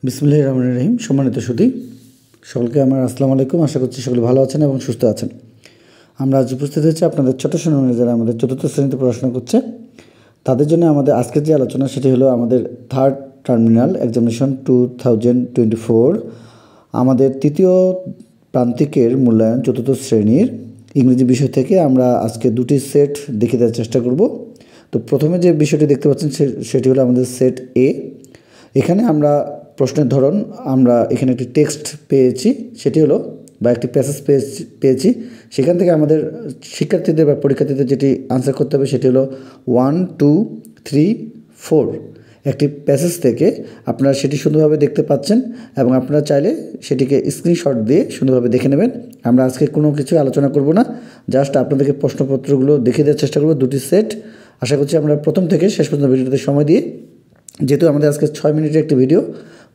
বিসমিল্লাহির রহমানির রহিম। সম্মানিত সুধী সকলকে আমার আসসালামু আলাইকুম। আশা করছি সকলে ভালো আছেন এবং সুস্থ আছেন। আমরা আজ উপস্থিত হয়েছি আপনাদের ছোট সোনামণি যারা আমাদের চতুর্থ শ্রেণীতে পড়াশোনা করছে তাদের জন্য আমাদের আজকের যে আলোচনা সেটি হলো আমাদের থার্ড টার্মিনাল এক্সামিনেশন 2024 আমাদের তৃতীয় প্রান্তিকের মূল্যায়ন চতুর্থ শ্রেণীর ইংরেজি বিষয় থেকে আমরা আজকে দুটি সেট দেখে দেওয়ার চেষ্টা করব। তো প্রথমে যে বিষয়টি দেখতে পাচ্ছেন সেটি হলো আমাদের সেট এ। এখানে আমরা প্রশ্নের ধরন আমরা এখানে একটি টেক্সট পেয়েছি, সেটি হলো বা একটি প্যাসেজ পেয়েছি। সেখান থেকে আমাদের শিক্ষার্থীদের বা পরীক্ষার্থীদের যেটি আনসার করতে হবে সেটি হলো 1, 2, 3, 4 একটি প্যাসেজ থেকে আপনারা সেটি সুন্দরভাবে দেখতে পাচ্ছেন এবং আপনারা চাইলে সেটিকে স্ক্রিনশট দিয়ে সুন্দরভাবে দেখে নেবেন। আমরা আজকে কোনো কিছু আলোচনা করব না, জাস্ট আপনাদেরকে প্রশ্নপত্রগুলো দেখে দেওয়ার চেষ্টা করব দুটি সেট। আশা করছি আমরা প্রথম থেকে শেষ পর্যন্ত ভিডিওতে সময় দিয়ে, যেহেতু আমাদের আজকে 6 মিনিটের একটি ভিডিও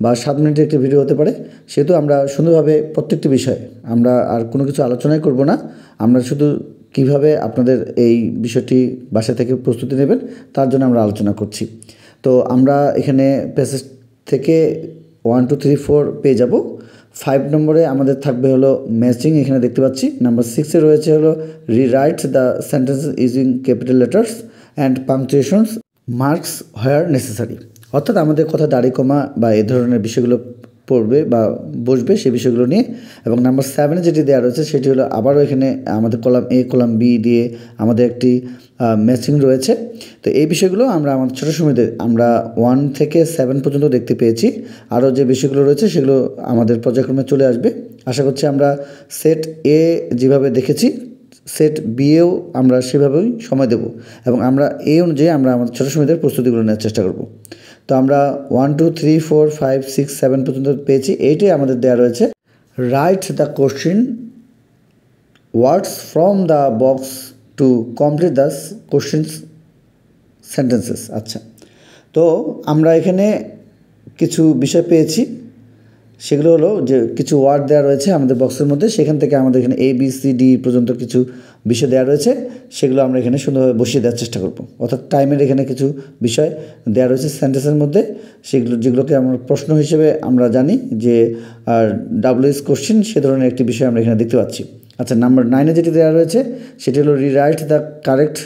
বা 7 মিনিটের একটি ভিডিও হতে পারে, সেহেতু আমরা সুন্দরভাবে প্রত্যেকটি বিষয় আমরা আর কোনো কিছু আলোচনাই করব না। আমরা শুধু কিভাবে আপনাদের এই বিষয়টি বাসা থেকে প্রস্তুতি নেবেন তার জন্য আমরা আলোচনা করছি। তো আমরা এখানে প্যাসেজ থেকে 1, 2, 3, 4 পেয়ে যাব। 5 নম্বরে আমাদের থাকবে হলো ম্যাচিং, এখানে দেখতে পাচ্ছি। নাম্বার 6-এ রয়েছে হলো rewrite the sentences using capital letters and পাংচুয়েশনস marks where necessary, অর্থাৎ আমাদের কথা দাড়ি কমা বা এই ধরনের বিষয়গুলো পড়বে বা বসবে সেই বিষয়গুলো নিয়ে। এবং নাম্বার 7-এ যেটি দেওয়া রয়েছে সেটি হলো আবারও এখানে আমাদের কলাম এ কলাম বি দিয়ে আমাদের একটি ম্যাচিং রয়েছে। তো এই বিষয়গুলো আমরা আমাদের ছোটো সময়তে আমরা 1 থেকে 7 পর্যন্ত দেখতে পেয়েছি। আরও যে বিষয়গুলো রয়েছে সেগুলো আমাদের পর্যায়ক্রমে চলে আসবে। আশা করছি আমরা সেট এ যেভাবে দেখেছি সেট বিয়েও আমরা সেভাবেই সময় দেব এবং আমরা এই অনুযায়ী আমরা আমাদের ছোটো সময়দের প্রস্তুতিগুলো নেওয়ার চেষ্টা করব। তো আমরা 1, 2, 3, 4, 5, 6, 7 পর্যন্ত পেয়েছি। এইটাই আমাদের দেওয়া রয়েছে write the question words from the box to complete the questions sentences. আচ্ছা, তো আমরা এখানে কিছু বিষয় পেয়েছি, সেগুলো হলো যে কিছু ওয়ার্ড দেওয়া রয়েছে আমাদের বক্সের মধ্যে, সেখান থেকে আমাদের এখানে ABCD পর্যন্ত কিছু বিষয় দেওয়া রয়েছে, সেগুলো আমরা এখানে সুন্দরভাবে বসিয়ে দেওয়ার চেষ্টা করব। অর্থাৎ টাইমের এখানে কিছু বিষয় দেওয়া রয়েছে সেন্টেন্সের মধ্যে, যেগুলোকে আমরা প্রশ্ন হিসেবে আমরা জানি যে WH কোশ্চেন, সে ধরনের একটি বিষয় আমরা এখানে দেখতে পাচ্ছি। আচ্ছা, নাম্বার 9-এ যেটি দেওয়া রয়েছে সেটি হলো rewrite the correct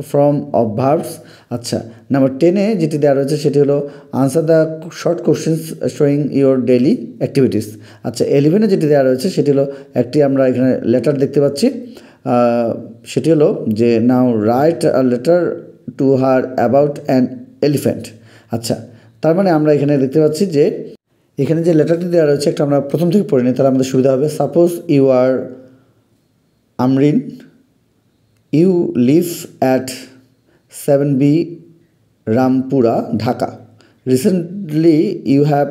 form of verbs. আচ্ছা, নাম্বার 10-এ যেটি দেওয়া রয়েছে সেটি হলো answer the short questions showing your daily activities. আচ্ছা, 11-এ যেটি দেওয়া রয়েছে সেটি হলো একটি আমরা এখানে লেটার দেখতে পাচ্ছি, সেটি হলো যে now write a letter to her about an elephant. আচ্ছা, তার মানে আমরা এখানে দেখতে পাচ্ছি যে এখানে যে লেটারটি দেওয়া রয়েছে একটা আমরা প্রথম থেকে পড়ে নিই, তাহলে আমাদের সুবিধা হবে। Suppose you are Amreen, you live at 7B Rampura, Dhaka. Recently you have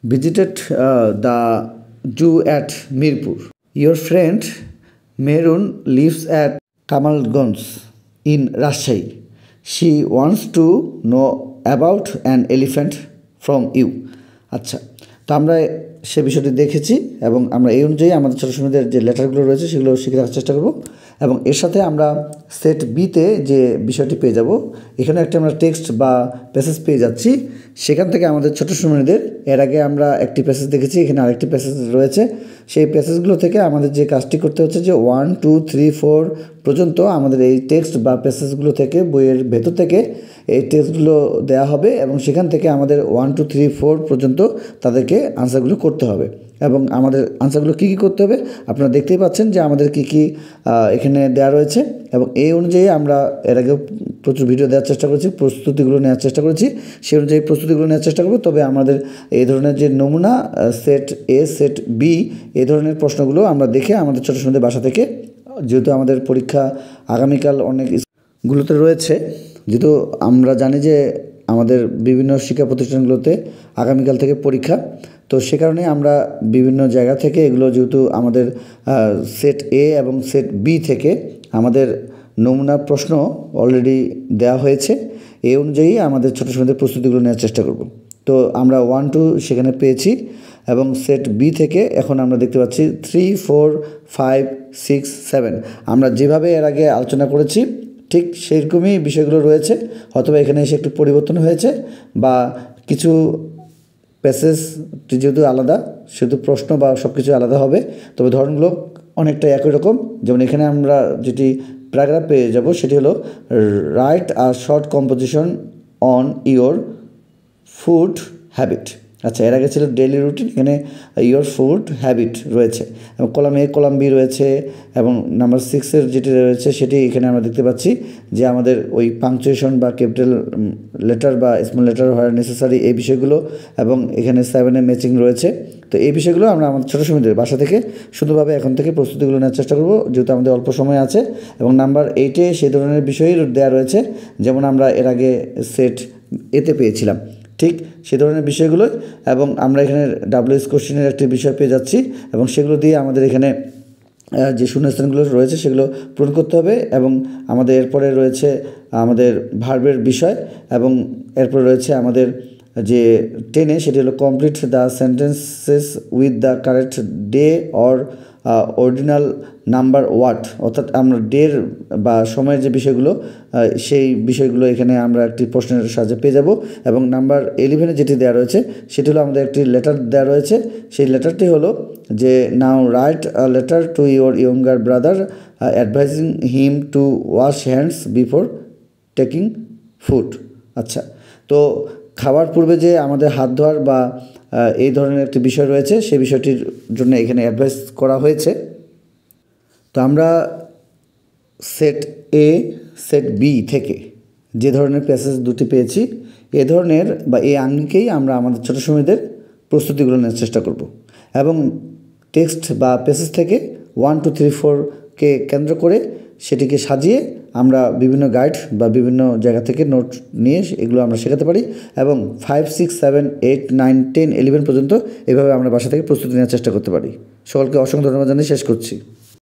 visited the zoo at Mirpur. Your friend Merun lives at Kamalganj in Rajshahi. She wants to know about an elephant from you. আচ্ছা, তো আমরা সে বিষয়টি দেখেছি এবং আমরা এই অনুযায়ী আমাদের ছোটো সময়দের যে লেটারগুলো রয়েছে সেগুলো শিখে রাখার চেষ্টা করব। এবং এর সাথে আমরা সেট বিতে যে বিষয়টি পেয়ে যাব, এখানে একটা আমরা টেক্সট বা প্যাসেজ পেয়ে যাচ্ছি। সেখান থেকে আমাদের ছোটো সময়দের এর আগে আমরা একটি প্যাসেজ দেখেছি, এখানে আরেকটি প্যাসেজ রয়েছে। সেই প্যাসেজগুলো থেকে আমাদের যে কাজটি করতে হচ্ছে যে 1, 2, 3, 4 পর্যন্ত আমাদের এই টেক্সট বা প্যাসেজগুলো থেকে বইয়ের ভেতর থেকে এই টেক্সটগুলো দেওয়া হবে এবং সেখান থেকে আমাদের 1, 2, 3, 4 পর্যন্ত তাদেরকে আনসারগুলো করতে হবে। এবং আমাদের আনসারগুলো কী কী করতে হবে আপনারা দেখতেই পাচ্ছেন যে আমাদের কী কী এখানে দেওয়া রয়েছে। এবং এই অনুযায়ী আমরা এর আগেও প্রচুর ভিডিও দেওয়ার চেষ্টা করেছি, প্রস্তুতিগুলো নেওয়ার চেষ্টা করেছি, সেই অনুযায়ী প্রস্তুতিগুলো নেওয়ার চেষ্টা করব। তবে আমাদের এই ধরনের যে নমুনা সেট এ সেট বি এই ধরনের প্রশ্নগুলো আমরা দেখে আমাদের ছোটো সময় বাসা থেকে, যেহেতু আমাদের পরীক্ষা আগামীকাল অনেকগুলোতে রয়েছে, যেহেতু আমরা জানি যে আমাদের বিভিন্ন শিক্ষা প্রতিষ্ঠানগুলোতে আগামীকাল থেকে পরীক্ষা, তো সে কারণে আমরা বিভিন্ন জায়গা থেকে এগুলো যেহেতু আমাদের সেট এ এবং সেট বি থেকে আমাদের নমুনা প্রশ্ন অলরেডি দেওয়া হয়েছে, এই অনুযায়ী আমাদের ছোটো সময়দের প্রস্তুতিগুলো নেওয়ার চেষ্টা করব। তো আমরা 1, 2 সেখানে পেয়েছি এবং সেট বি থেকে এখন আমরা দেখতে পাচ্ছি 3, 4, 5, 6, 7 আমরা যেভাবে এর আগে আলোচনা করেছি ঠিক সেরকমই বিষয়গুলো রয়েছে। হয়তোবা এখানে এসে একটু পরিবর্তন হয়েছে বা কিছু প্যাসেজটি যেহেতু আলাদা সেহেতু প্রশ্ন বা সব কিছু আলাদা হবে, তবে ধরনগুলো অনেকটা একই রকম। যেমন এখানে আমরা যেটি প্যারাগ্রাফ পেয়ে যাব সেটি হলো write a short composition on your food habit. আচ্ছা, এর আগে ছিল ডেইলি রুটিন, এখানে ইয়োর ফুড হ্যাবিট রয়েছে এবং কলাম এ কলাম বি রয়েছে এবং নাম্বার 6 যেটি রয়েছে সেটি এখানে আমরা দেখতে পাচ্ছি যে আমাদের ওই পাংচুয়েশন বা ক্যাপিটাল লেটার বা স্মল লেটার হওয়ার নেসেসারি এই বিষয়গুলো, এবং এখানে 7 ম্যাচিং রয়েছে। তো এই বিষয়গুলো আমরা আমাদের ছোটো সময়দের বাসা থেকে সুন্দরভাবে এখন থেকে প্রস্তুতিগুলো নেওয়ার চেষ্টা করব, যেহেতু আমাদের অল্প সময় আছে। এবং নাম্বার 8 সেই ধরনের বিষয়ই দেওয়া রয়েছে, যেমন আমরা এর আগে সেট এতে পেয়েছিলাম, ঠিক সে ধরনের বিষয়গুলোই। এবং আমরা এখানে WS কোশ্চেনের একটি বিষয় পেয়ে যাচ্ছি এবং সেগুলো দিয়ে আমাদের এখানে যে শূন্যস্থানগুলো রয়েছে সেগুলো পূরণ করতে হবে। এবং আমাদের এরপরে রয়েছে আমাদের ভার্বের বিষয়, এবং এরপরে রয়েছে আমাদের যে 10 সেটি হলো complete the sentences with the correct day or ordinal number word, অর্থাৎ আমরা ডের বা সময়ের যে বিষয়গুলো সেই বিষয়গুলো এখানে আমরা একটি প্রশ্নের সাহায্যে পেয়ে যাব। এবং নাম্বার 11 যেটি দেওয়া রয়েছে সেটি হলো আমাদের একটি লেটার দেওয়া রয়েছে, সেই লেটারটি হলো যে now write a letter to your younger brother advising him to wash hands before taking food. আচ্ছা, তো খাওয়ার পূর্বে যে আমাদের হাত ধোয়ার বা এই ধরনের একটি বিষয় রয়েছে সেই বিষয়টির জন্য এখানে অ্যাডভাইস করা হয়েছে। তো আমরা সেট এ সেট বি থেকে যে ধরনের প্যাসেজ দুটি পেয়েছি, এ ধরনের বা এই আঙ্গিকেই আমরা আমাদের ছোটো সময়দের প্রস্তুতিগুলো নেওয়ার চেষ্টা করব। এবং টেক্সট বা প্যাসেজ থেকে 1 2 3 4কে কেন্দ্র করে সেটিকে সাজিয়ে আমরা বিভিন্ন গাইড বা বিভিন্ন জায়গা থেকে নোট নিয়ে এগুলো আমরা শেখাতে পারি। এবং 5 6 7 8 9 10 11 পর্যন্ত এভাবে আমরা বাসা থেকে প্রস্তুতি নেওয়ার চেষ্টা করতে পারি। সকলকে অসংখ্য ধন্যবাদ জানিয়ে শেষ করছি।